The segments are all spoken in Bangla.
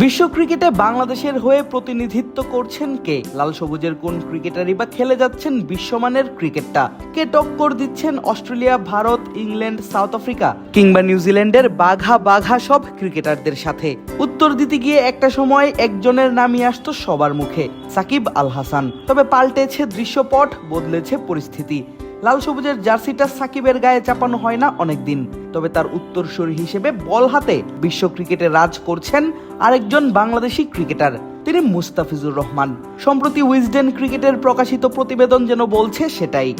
বিশ্ব ক্রিকেটে বাংলাদেশের হয়ে প্রতিনিধিত্ব করছেন কে? লাল সবুজের কোন ক্রিকেটারই বা খেলে যাচ্ছেন বিশ্বমানের ক্রিকেটটা? কে টক্কর দিচ্ছেন Australia, Bharat, England, south Africa কিংবা নিউজিল্যান্ডের বাঘা বাঘা সব ক্রিকেটারদের সাথে? উত্তর দিতে গিয়ে একটা সময় একজনের নামই আসতো সবার মুখে, সাকিব আল হাসান। তবে পাল্টেছে দৃশ্যপট, বদলেছে পরিস্থিতি। লাল সবুজের জার্সিটা সাকিবের গায়ে চাপানো হয় না অনেকদিন। তবে তার উত্তরসূরি হিসেবে বল হাতে বিশ্ব ক্রিকেটে রাজ করছেন আরেকজন বাংলাদেশি ক্রিকেটার, তিনি মুস্তাফিজুর রহমান। সম্প্রতি উইজডেন ক্রিকেটের প্রকাশিত প্রতিবেদন যেন বলছে সেটাই।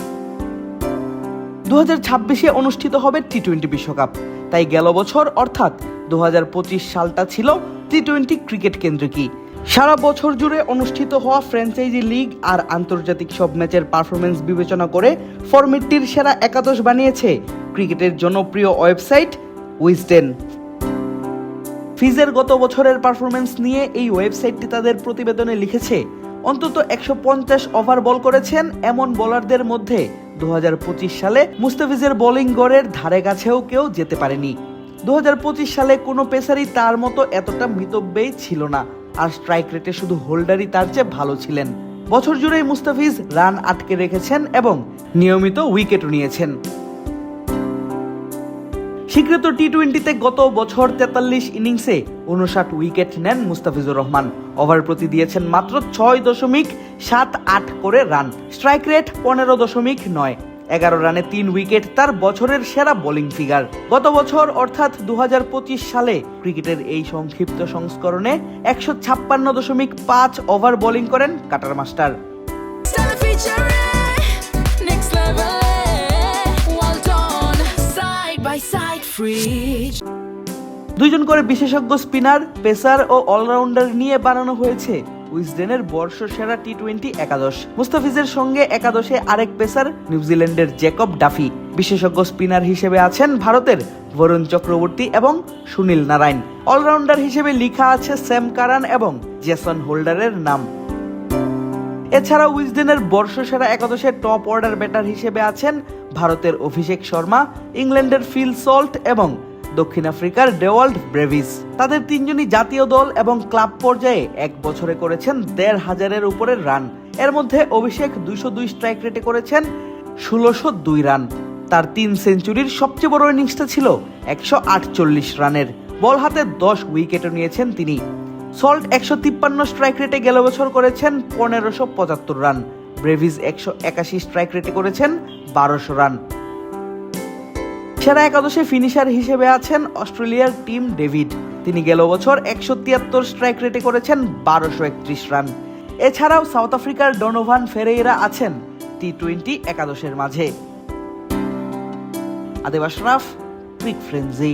2026-এ অনুষ্ঠিত হবে টি-20 বিশ্বকাপ। তাই গেল বছর অর্থাৎ 2025 সালটা ছিল টি-20 ক্রিকেট কেন্দ্রিকই। সারা বছর জুড়ে অনুষ্ঠিত হওয়া ফ্র্যাঞ্চাইজি লিগ আর আন্তর্জাতিক সব ম্যাচের পারফরমেন্স বিবেচনা করে ফরম্যাটটির সেরা একাদশ বানিয়েছে ক্রিকেটের জনপ্রিয় ওয়েবসাইট উইজডেন। ফিজের গত বছরের পারফরমেন্স নিয়ে এই ওয়েবসাইটটি তাদের প্রতিবেদনে লিখেছে, অন্তত 150 ওভার বল করেছেন এমন বোলারদের মধ্যে 2025 সালে মুস্তাফিজের বোলিং গড়ের ধারে কাছেও কেউ যেতে পারেনি। 2025 সালে কোনো পেসারই তার মতো এতটা মিতব্যয়ী ছিল না, আর স্ট্রাইক রেটে শুধু হোল্ডারই তার চেয়ে ভালো ছিলেন। বছর জুড়েই মুস্তাফিজ রান আটকে রেখেছেন এবং নিয়মিত উইকেটও নিয়েছেন। স্বীকৃত টি-20তে গত বছর 43 ইনিংসে 59 উইকেট নেন মুস্তাফিজুর রহমান। ওভার প্রতি দিয়েছেন মাত্র 6.78 করে রান। স্ট্রাইক রেট 15.9, 11 রানে 3 উইকেট তার বছরের সেরা বোলিং ফিগার। গত বছর অর্থাৎ 2025 সালে ক্রিকেটের এই সংক্ষিপ্ত সংস্করণে 156.5 ওভার বোলিং করেন কাটার মাস্টার। দুইজন করে বিশেষজ্ঞ স্পিনার, পেসার ও অলরাউন্ডার নিয়ে বানানো হয়েছে উইজডেনের বর্ষসেরা টি-20 একাদশ। মুস্তাফিজের সঙ্গে একাদশে আরেক পেসার নিউজিল্যান্ডের জ্যাকব ডাফি। বিশেষজ্ঞ স্পিনার হিসেবে আছেন ভারতের বরুণ চক্রবর্তী এবং সুনীল নারায়ণ। অলরাউন্ডার হিসেবে লেখা আছে স্যাম কারান এবং জেসন হোল্ডারের নাম। এছাড়া উইজডেনের বর্ষসেরা একাদশে টপ অর্ডার ব্যাটার হিসেবে আছেন ভারতের অভিষেক শর্মা, ইংল্যান্ডের ফিল সল্ট এবং দক্ষিণ আফ্রিকার ডেওয়াল্ড ব্রেভিস। তাদের তিনজনই জাতীয় দল এবং ক্লাব পর্যায়ে এক বছরে করেছেন 1,500-এর উপরে রান। এর মধ্যে অভিষেক 202 স্ট্রাইক রেটে করেছেন 1602 রান। তার 3 সেঞ্চুরির সবচেয়ে বড় ইনিংসটা ছিল 148 রানের। বল হাতে 10 উইকেটও নিয়েছেন তিনি। সল্ট 153 স্ট্রাইক রেটে গেল বছর করেছেন 1575 রান। ব্রেভিস 181 স্ট্রাইক রেটে করেছেন 1200 রান। সেরা একাদশে ফিনিশার হিসেবে আছেন অস্ট্রেলিয়ার টিম ডেভিড। তিনি গেল বছর 173 স্ট্রাইক রেটে করেছেন 1231 রান। এছাড়াও সাউথ আফ্রিকার ডোনোভান ফেরেইরা আছেন টি-20 একাদশের মাঝে। আদেব আশরাফ, ক্রিক ফ্রেন্জি।